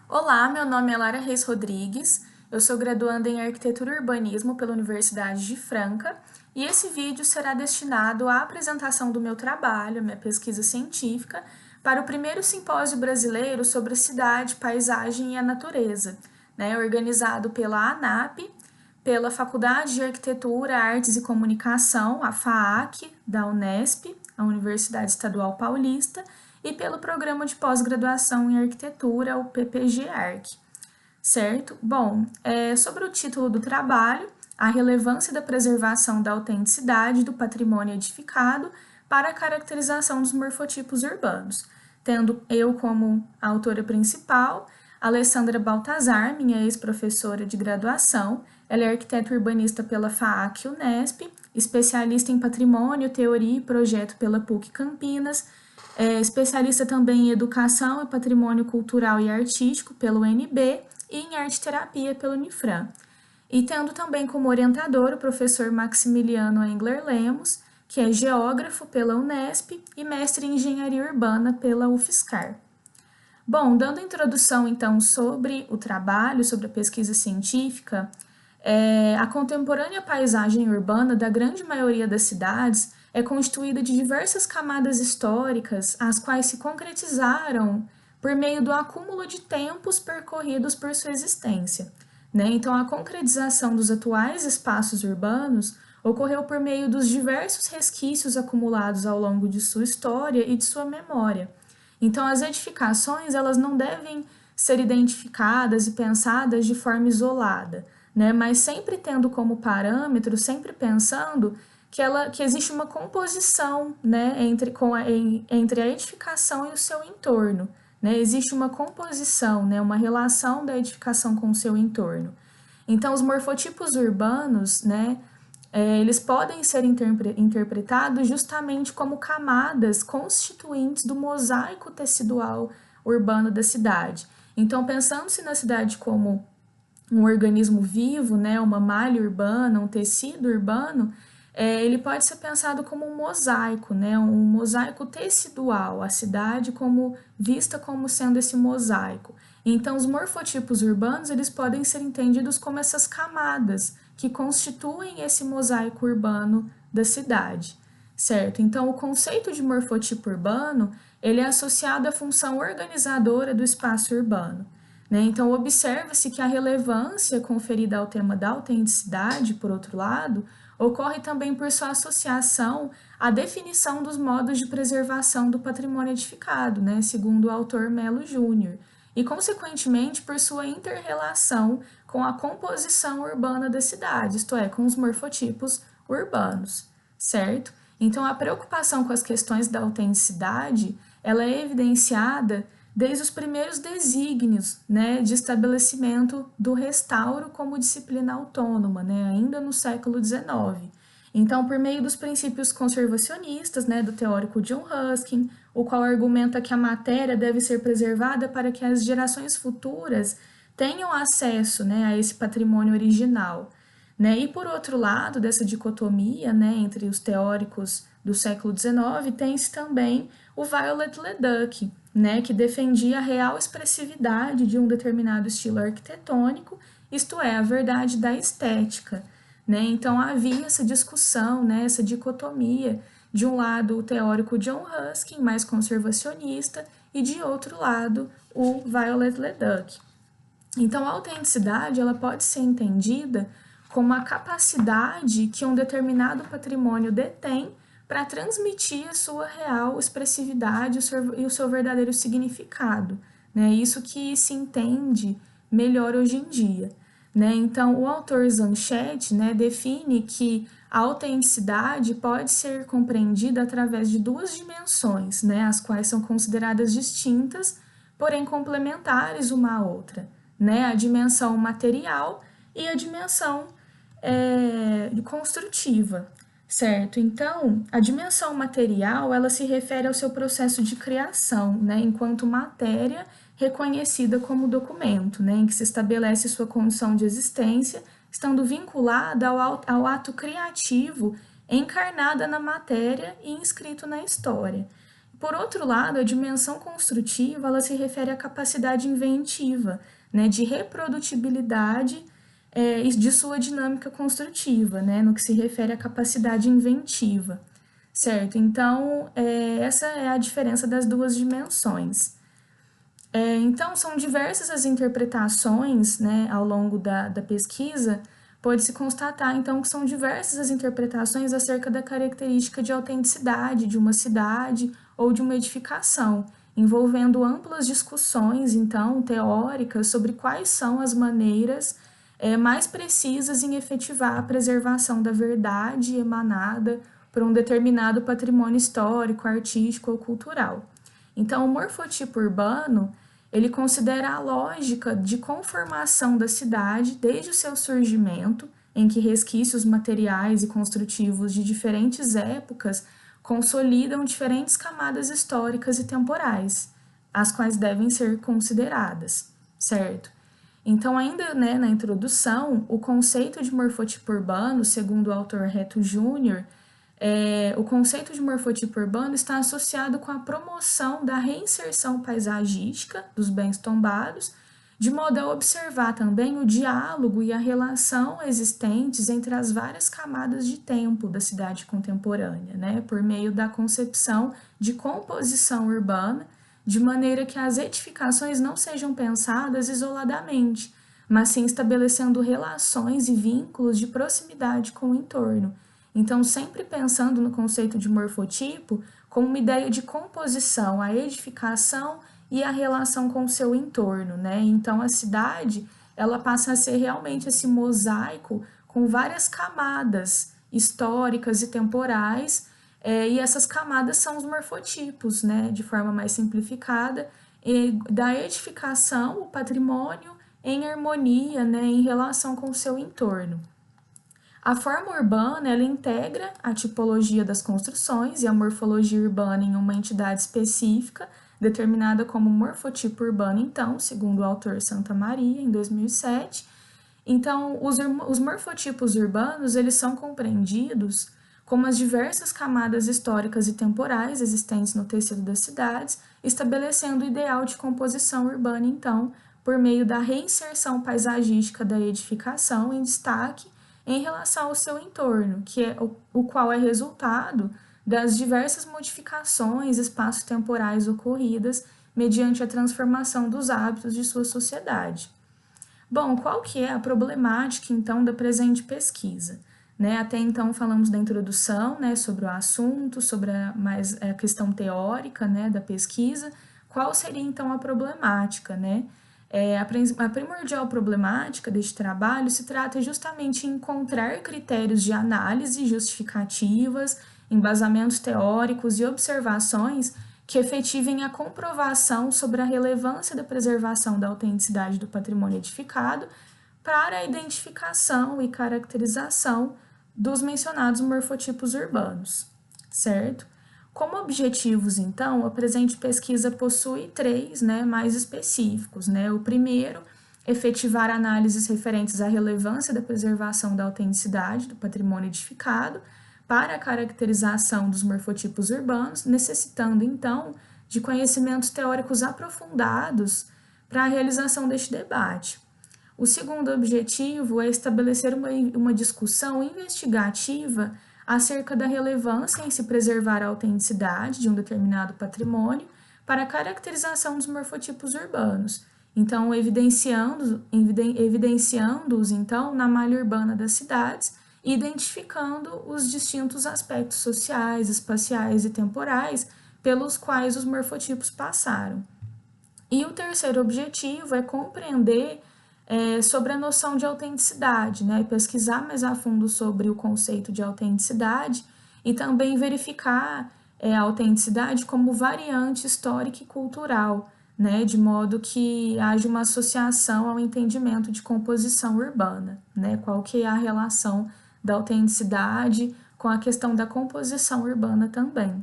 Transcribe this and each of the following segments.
Olá, meu nome é Lara Reis Rodrigues, eu sou graduanda em Arquitetura e Urbanismo pela Universidade de Franca e esse vídeo será destinado à apresentação do meu trabalho, minha pesquisa científica, para o primeiro simpósio brasileiro sobre a cidade, paisagem e a natureza, organizado pela ANAP, pela Faculdade de Arquitetura, Artes e Comunicação, a FAAC, da Unesp, a Universidade Estadual Paulista, e pelo Programa de Pós-Graduação em Arquitetura, o PPG-ARC. Certo? Bom, sobre o título do trabalho, a relevância da preservação da autenticidade do patrimônio edificado para a caracterização dos morfotipos urbanos, tendo eu como autora principal Alessandra Baltazar, minha ex-professora de graduação. Ela é arquiteta urbanista pela FAAC Unesp, especialista em patrimônio, teoria e projeto pela PUC Campinas, especialista também em educação e patrimônio cultural e artístico pelo UNB e em arte-terapia pelo Unifran. E tendo também como orientador o professor Maximiliano Engler Lemos, que é geógrafo pela Unesp e mestre em engenharia urbana pela UFSCar. Bom, dando a introdução então sobre o trabalho, sobre a pesquisa científica, a contemporânea paisagem urbana da grande maioria das cidades é constituída de diversas camadas históricas, as quais se concretizaram por meio do acúmulo de tempos percorridos por sua existência. Então, a concretização dos atuais espaços urbanos ocorreu por meio dos diversos resquícios acumulados ao longo de sua história e de sua memória. Então, as edificações elas não devem ser identificadas e pensadas de forma isolada, mas sempre tendo como parâmetro, sempre pensando que existe uma composição, entre a edificação e o seu entorno. Existe uma composição, uma relação da edificação com o seu entorno. Então, os morfotipos urbanos, eles podem ser interpretados justamente como camadas constituintes do mosaico tecidual urbano da cidade. Então, pensando-se na cidade como um organismo vivo, uma malha urbana, um tecido urbano, ele pode ser pensado como um mosaico, um mosaico tecidual, a cidade vista como sendo esse mosaico. Então, os morfotipos urbanos eles podem ser entendidos como essas camadas que constituem esse mosaico urbano da cidade, certo? Então, o conceito de morfotipo urbano ele é associado à função organizadora do espaço urbano. Então, observa-se que a relevância conferida ao tema da autenticidade, por outro lado, ocorre também por sua associação à definição dos modos de preservação do patrimônio edificado, segundo o autor Melo Júnior, e, consequentemente, por sua inter-relação com a composição urbana da cidade, isto é, com os morfotipos urbanos, certo? Então, a preocupação com as questões da autenticidade, ela é evidenciada desde os primeiros desígnios, de estabelecimento do restauro como disciplina autônoma, ainda no século XIX. Então, por meio dos princípios conservacionistas, do teórico John Ruskin, o qual argumenta que a matéria deve ser preservada para que as gerações futuras tenham acesso, a esse patrimônio original. E por outro lado, dessa dicotomia, entre os teóricos do século XIX, tem-se também o Violet Leduc, que defendia a real expressividade de um determinado estilo arquitetônico, isto é, a verdade da estética. Então havia essa discussão, essa dicotomia, de um lado o teórico John Ruskin, mais conservacionista, e de outro lado o Violet Leduc. Então a autenticidade ela pode ser entendida como a capacidade que um determinado patrimônio detém para transmitir a sua real expressividade e o seu verdadeiro significado. Isso que se entende melhor hoje em dia. Então, o autor Zanchet define que a autenticidade pode ser compreendida através de duas dimensões, as quais são consideradas distintas, porém complementares uma à outra. A dimensão material e a dimensão construtiva, certo? Então, a dimensão material, ela se refere ao seu processo de criação, enquanto matéria reconhecida como documento, em que se estabelece sua condição de existência, estando vinculada ao ato criativo encarnada na matéria e inscrito na história. Por outro lado, a dimensão construtiva, ela se refere à capacidade inventiva, né, de reprodutibilidade e de sua dinâmica construtiva, né, no que se refere à capacidade inventiva, certo? Então, essa é a diferença das duas dimensões. Então, são diversas as interpretações, né, ao longo da pesquisa, pode-se constatar, então, que são diversas as interpretações acerca da característica de autenticidade de uma cidade ou de uma edificação, envolvendo amplas discussões, então, teóricas sobre quais são as maneiras mais precisas em efetivar a preservação da verdade emanada por um determinado patrimônio histórico, artístico ou cultural. Então, o morfotipo urbano, ele considera a lógica de conformação da cidade desde o seu surgimento, em que resquícios materiais e construtivos de diferentes épocas consolidam diferentes camadas históricas e temporais, as quais devem ser consideradas, certo? Então, ainda, né, na introdução, o conceito de morfotipo urbano, segundo o autor Reto Júnior, o conceito de morfotipo urbano está associado com a promoção da reinserção paisagística dos bens tombados, de modo a observar também o diálogo e a relação existentes entre as várias camadas de tempo da cidade contemporânea, né, por meio da concepção de composição urbana, de maneira que as edificações não sejam pensadas isoladamente, mas sim estabelecendo relações e vínculos de proximidade com o entorno. Então, sempre pensando no conceito de morfotipo como uma ideia de composição, a edificação e a relação com o seu entorno, né? Então, a cidade, ela passa a ser realmente esse mosaico com várias camadas históricas e temporais, e essas camadas são os morfotipos, né? De forma mais simplificada, da edificação, o patrimônio em harmonia, né? Em relação com o seu entorno. A forma urbana, ela integra a tipologia das construções e a morfologia urbana em uma entidade específica, determinada como morfotipo urbano, então, segundo o autor Santa Maria, em 2007. Então, os morfotipos urbanos, eles são compreendidos como as diversas camadas históricas e temporais existentes no tecido das cidades, estabelecendo o ideal de composição urbana, então, por meio da reinserção paisagística da edificação em destaque em relação ao seu entorno, que é o qual é resultado das diversas modificações espaço-temporais ocorridas mediante a transformação dos hábitos de sua sociedade. Bom, qual que é a problemática, então, da presente pesquisa? Né, até então falamos da introdução, né, sobre o assunto, sobre a questão teórica, né, da pesquisa. Qual seria, então, a problemática, né? A primordial problemática deste trabalho se trata justamente em encontrar critérios de análise justificativas, embasamentos teóricos e observações que efetivem a comprovação sobre a relevância da preservação da autenticidade do patrimônio edificado para a identificação e caracterização dos mencionados morfotipos urbanos, certo? Como objetivos, então, a presente pesquisa possui três, né, mais específicos, né? O primeiro, efetivar análises referentes à relevância da preservação da autenticidade do patrimônio edificado para a caracterização dos morfotipos urbanos, necessitando, então, de conhecimentos teóricos aprofundados para a realização deste debate. O segundo objetivo é estabelecer uma discussão investigativa acerca da relevância em se preservar a autenticidade de um determinado patrimônio para a caracterização dos morfotipos urbanos. Então, evidenciando-os, então, na malha urbana das cidades, identificando os distintos aspectos sociais, espaciais e temporais pelos quais os morfotipos passaram. E o terceiro objetivo é compreender sobre a noção de autenticidade, né? Pesquisar mais a fundo sobre o conceito de autenticidade e também verificar a autenticidade como variante histórica e cultural, né? De modo que haja uma associação ao entendimento de composição urbana, né? Qual que é a relação da autenticidade com a questão da composição urbana também.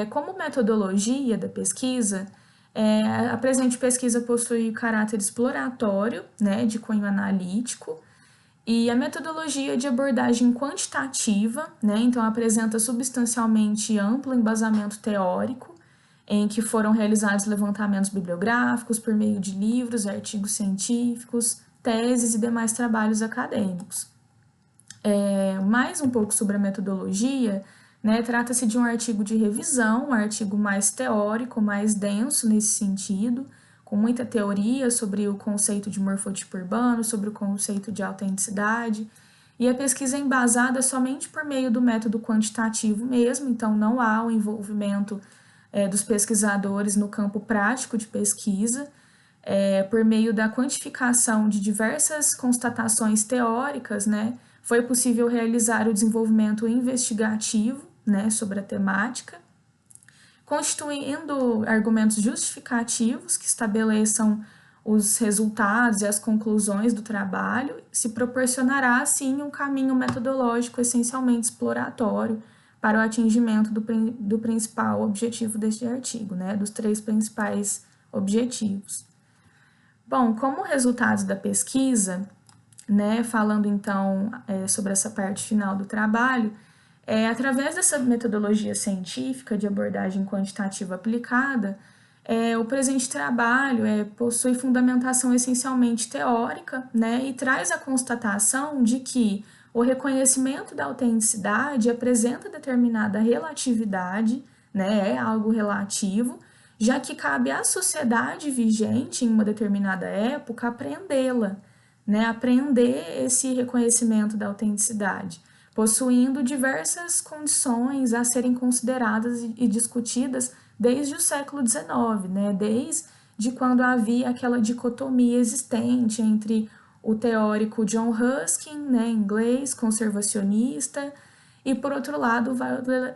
Como metodologia da pesquisa, a presente pesquisa possui caráter exploratório, né, de cunho analítico, E a metodologia de abordagem quantitativa, né, então apresenta substancialmente amplo embasamento teórico, em que foram realizados levantamentos bibliográficos por meio de livros, artigos científicos, teses e demais trabalhos acadêmicos. Mais um pouco sobre a metodologia, né, trata-se de um artigo de revisão, um artigo mais teórico, mais denso nesse sentido, com muita teoria sobre o conceito de morfotipo urbano, sobre o conceito de autenticidade, e a pesquisa é embasada somente por meio do método quantitativo mesmo, então não há o envolvimento dos pesquisadores no campo prático de pesquisa, por meio da quantificação de diversas constatações teóricas, né, foi possível realizar o desenvolvimento investigativo, né, sobre a temática, constituindo argumentos justificativos que estabeleçam os resultados e as conclusões do trabalho, se proporcionará, assim, um caminho metodológico essencialmente exploratório para o atingimento do principal objetivo deste artigo, né, dos 3 principais objetivos. Bom, como resultados da pesquisa, né, falando então sobre essa parte final do trabalho, através dessa metodologia científica de abordagem quantitativa aplicada, o presente trabalho possui fundamentação essencialmente teórica, né, e traz a constatação de que o reconhecimento da autenticidade apresenta determinada relatividade, né, é algo relativo, já que cabe à sociedade vigente em uma determinada época apreendê-la, né, aprender esse reconhecimento da autenticidade, possuindo diversas condições a serem consideradas e discutidas desde o século XIX, né, desde quando havia aquela dicotomia existente entre o teórico John Ruskin, né, inglês, conservacionista, e por outro lado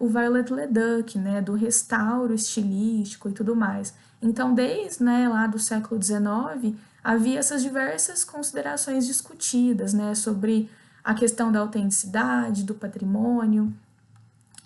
o Violet Leduc, né, do restauro estilístico e tudo mais. Então, desde, né, lá do século XIX, havia essas diversas considerações discutidas, né, sobre a questão da autenticidade, do patrimônio.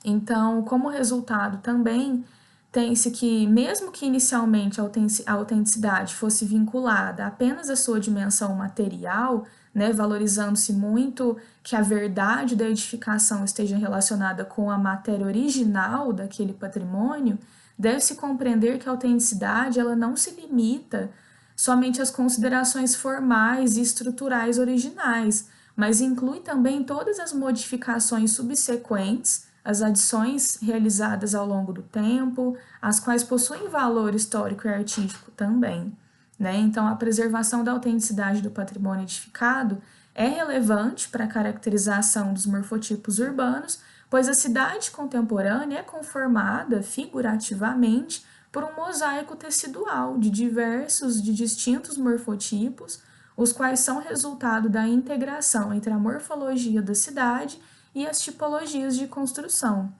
Então, como resultado também, tem-se que, mesmo que inicialmente a autenticidade fosse vinculada apenas à sua dimensão material, né, valorizando-se muito que a verdade da edificação esteja relacionada com a matéria original daquele patrimônio, deve-se compreender que a autenticidade ela não se limita somente às considerações formais e estruturais originais, mas inclui também todas as modificações subsequentes, as adições realizadas ao longo do tempo, as quais possuem valor histórico e artístico também, né? Então, a preservação da autenticidade do patrimônio edificado é relevante para a caracterização dos morfotipos urbanos, pois a cidade contemporânea é conformada figurativamente por um mosaico tecidual de distintos morfotipos, os quais são resultado da integração entre a morfologia da cidade e as tipologias de construção.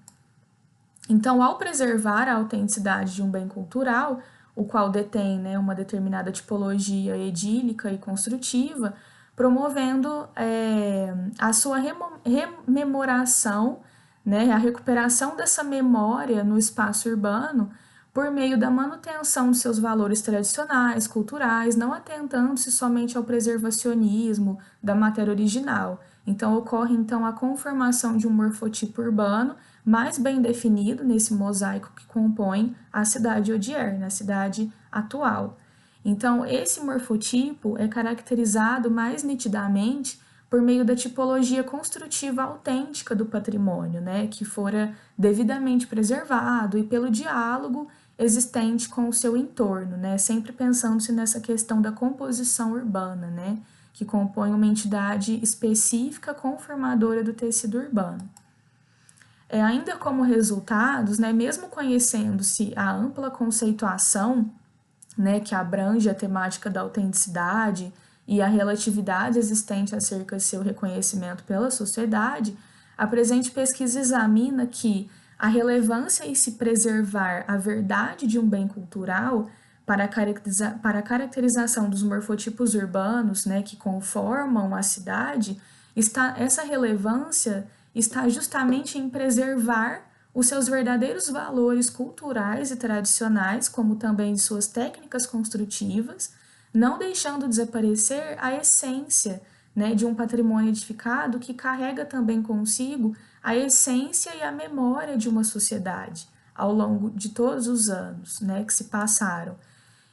Então, ao preservar a autenticidade de um bem cultural, o qual detém, né, uma determinada tipologia edílica e construtiva, promovendo a sua rememoração, né, a recuperação dessa memória no espaço urbano, por meio da manutenção de seus valores tradicionais, culturais, não atentando-se somente ao preservacionismo da matéria original. Então, ocorre então a conformação de um morfotipo urbano mais bem definido nesse mosaico que compõe a cidade odierna, a cidade atual. Então, esse morfotipo é caracterizado mais nitidamente por meio da tipologia construtiva autêntica do patrimônio, né, que fora devidamente preservado e pelo diálogo existente com o seu entorno, né, sempre pensando-se nessa questão da composição urbana, né, que compõe uma entidade específica conformadora do tecido urbano. Ainda como resultados, né, mesmo conhecendo-se a ampla conceituação, né, que abrange a temática da autenticidade e a relatividade existente acerca de seu reconhecimento pela sociedade, a presente pesquisa examina que a relevância em se preservar a verdade de um bem cultural para a caracterização dos morfotipos urbanos, né, que conformam a cidade, essa relevância está justamente em preservar os seus verdadeiros valores culturais e tradicionais, como também de suas técnicas construtivas, não deixando desaparecer a essência, né, de um patrimônio edificado que carrega também consigo a essência e a memória de uma sociedade ao longo de todos os anos, né, que se passaram.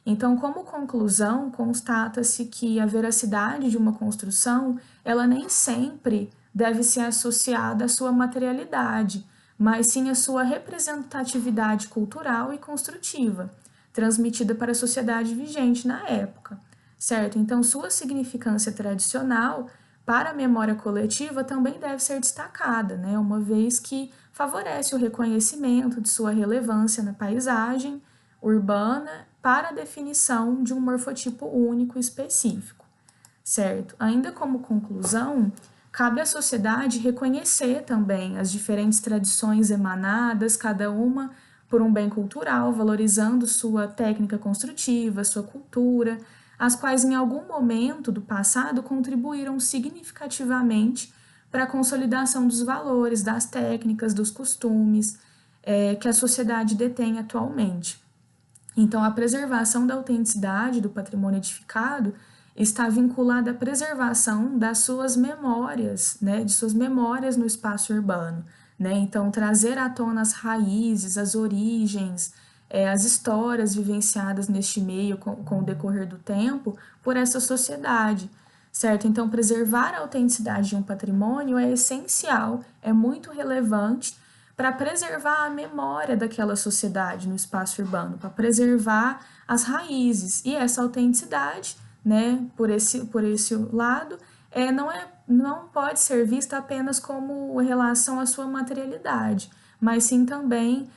Então, como conclusão, constata-se que a veracidade de uma construção, ela nem sempre deve ser associada à sua materialidade, mas sim à sua representatividade cultural e construtiva, transmitida para a sociedade vigente na época, certo? Então, sua significância tradicional para a memória coletiva também deve ser destacada, né? Uma vez que favorece o reconhecimento de sua relevância na paisagem urbana para a definição de um morfotipo único específico, certo? Ainda como conclusão, cabe à sociedade reconhecer também as diferentes tradições emanadas, cada uma por um bem cultural, valorizando sua técnica construtiva, sua cultura, as quais em algum momento do passado contribuíram significativamente para a consolidação dos valores, das técnicas, dos costumes que a sociedade detém atualmente. Então, a preservação da autenticidade do patrimônio edificado está vinculada à preservação das suas memórias, né, de suas memórias no espaço urbano, né? Então, trazer à tona as raízes, as origens, as histórias vivenciadas neste meio com o decorrer do tempo por essa sociedade, certo? Então, preservar a autenticidade de um patrimônio é essencial, é muito relevante para preservar a memória daquela sociedade no espaço urbano, para preservar as raízes. E essa autenticidade, né, por esse lado, não pode ser vista apenas como relação à sua materialidade, mas sim também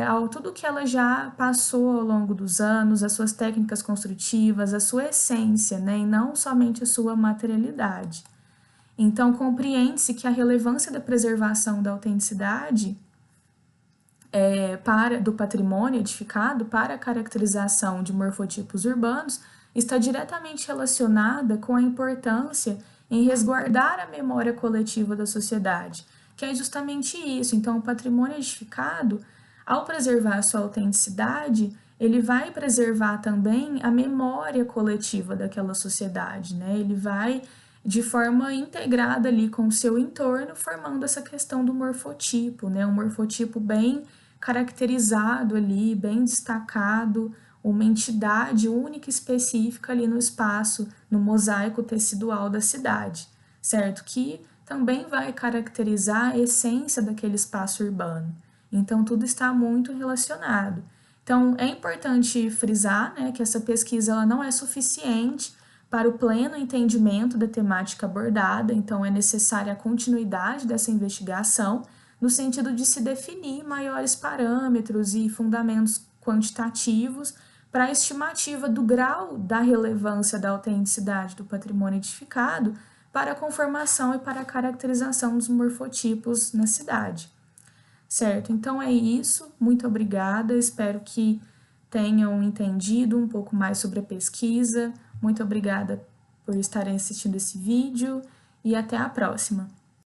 ao tudo que ela já passou ao longo dos anos, as suas técnicas construtivas, a sua essência, né, e não somente a sua materialidade. Então, compreende-se que a relevância da preservação da autenticidade do patrimônio edificado para a caracterização de morfotipos urbanos está diretamente relacionada com a importância em resguardar a memória coletiva da sociedade, que é justamente isso. Então, o patrimônio edificado, ao preservar a sua autenticidade, ele vai preservar também a memória coletiva daquela sociedade, né? Ele vai de forma integrada ali com o seu entorno, formando essa questão do morfotipo, né? Um morfotipo bem caracterizado ali, bem destacado, uma entidade única e específica ali no espaço, no mosaico tecidual da cidade, certo? Que também vai caracterizar a essência daquele espaço urbano. Então, tudo está muito relacionado. Então, é importante frisar, né, que essa pesquisa ela não é suficiente para o pleno entendimento da temática abordada, então é necessária a continuidade dessa investigação, no sentido de se definir maiores parâmetros e fundamentos quantitativos para a estimativa do grau da relevância da autenticidade do patrimônio edificado para a conformação e para a caracterização dos morfotipos na cidade. Certo? Então é isso, muito obrigada, espero que tenham entendido um pouco mais sobre a pesquisa. Muito obrigada por estarem assistindo esse vídeo e até a próxima.